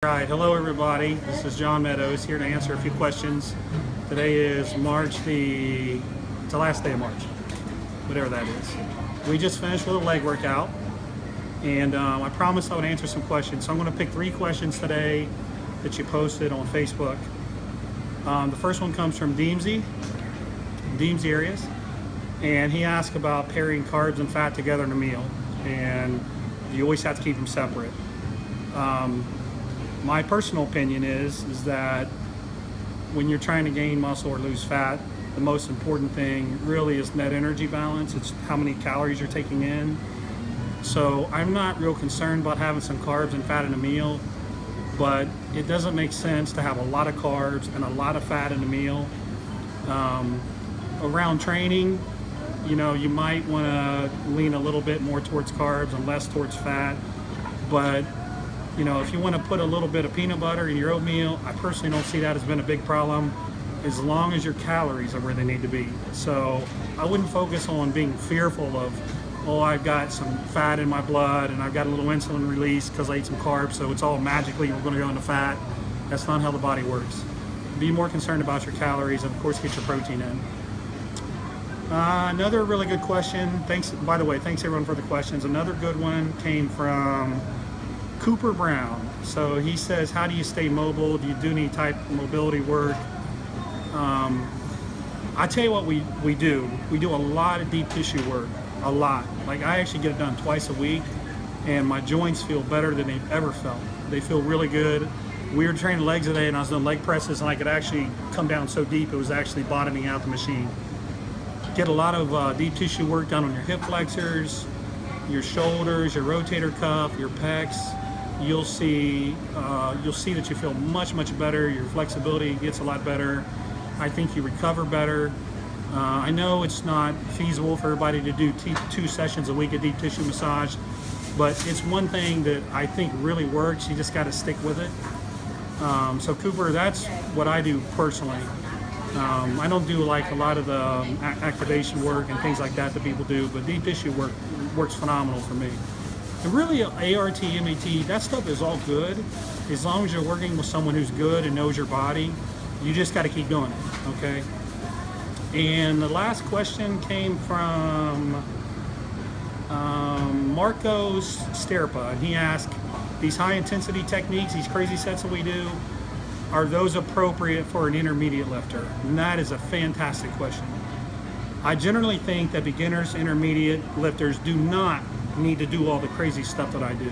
right, hello everybody. This is John Meadows here to answer a few questions. Today is it's the last day of March, whatever that is. We just finished with a leg workout, and I promised I would answer some questions. So I'm going to pick 3 questions today that you posted on Facebook. The first one comes from Deemsy Arias, and he asked about pairing carbs and fat together in a meal, and you always have to keep them separate. My personal opinion is that when you're trying to gain muscle or lose fat, the most important thing really is net energy balance. It's how many calories you're taking in. So I'm not real concerned about having some carbs and fat in a meal, but it doesn't make sense to have a lot of carbs and a lot of fat in a meal. Around training, you might want to lean a little bit more towards carbs and less towards fat. But if you want to put a little bit of peanut butter in your oatmeal, I personally don't see that as being a big problem, as long as your calories are where they need to be. So I wouldn't focus on being fearful of, oh, I've got some fat in my blood and I've got a little insulin release because I ate some carbs, so it's all magically we're going to go into fat. That's not how the body works. Be more concerned about your calories, and of course get your protein in. Another really good question. Thanks everyone for the questions. Another good one came from Cooper Brown. So he says, how do you stay mobile? Do you do any type of mobility work? I tell you what we do. We do a lot of deep tissue work, a lot. Like I actually get it done twice a week, and my joints feel better than they've ever felt. They feel really good. We were training legs today, and I was doing leg presses, and I could actually come down so deep it was actually bottoming out the machine. Get a lot of deep tissue work done on your hip flexors, your shoulders, your rotator cuff, your pecs. You'll see that you feel much better. Your flexibility gets a lot better. I think you recover better. I know it's not feasible for everybody to do 2 sessions a week of deep tissue massage, but it's one thing that I think really works. You just got to stick with it. So Cooper, that's what I do personally. I don't do like a lot of the activation work and things like that people do, but deep tissue work works phenomenal for me. And really, ART, MAT, that stuff is all good as long as you're working with someone who's good and knows your body. You just got to keep doing it, okay? And the last question came from Marcos Sterpa, and he asked, these high-intensity techniques, these crazy sets that we do, are those appropriate for an intermediate lifter? And that is a fantastic question. I generally think that beginners, intermediate lifters do not need to do all the crazy stuff that I do.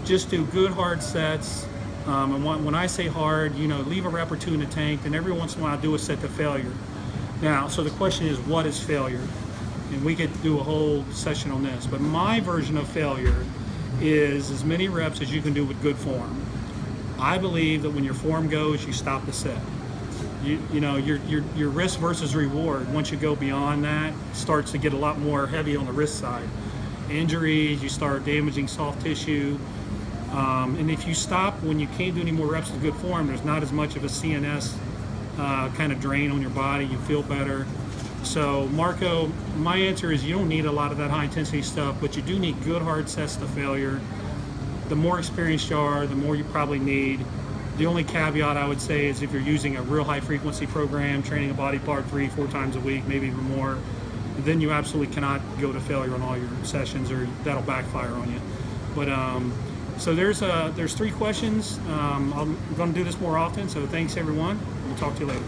Just do good hard sets. And when I say hard, leave a rep or 2 in the tank, and every once in a while do a set to failure. Now, so the question is, what is failure? And we could do a whole session on this, but my version of failure is as many reps as you can do with good form. I believe that when your form goes, you stop the set. Your risk versus reward, once you go beyond that, starts to get a lot more heavy on the risk side. Injuries, you start damaging soft tissue. And if you stop when you can't do any more reps with good form, there's not as much of a CNS kind of drain on your body. You feel better. So Marco, my answer is you don't need a lot of that high intensity stuff, but you do need good hard sets to failure. The more experienced you are, the more you probably need. The only caveat I would say is if you're using a real high frequency program, training a body part 3-4 times a week, maybe even more, then you absolutely cannot go to failure on all your sessions, or that'll backfire on you. But so there's 3 questions. I'm going to do this more often, so thanks everyone. We'll talk to you later.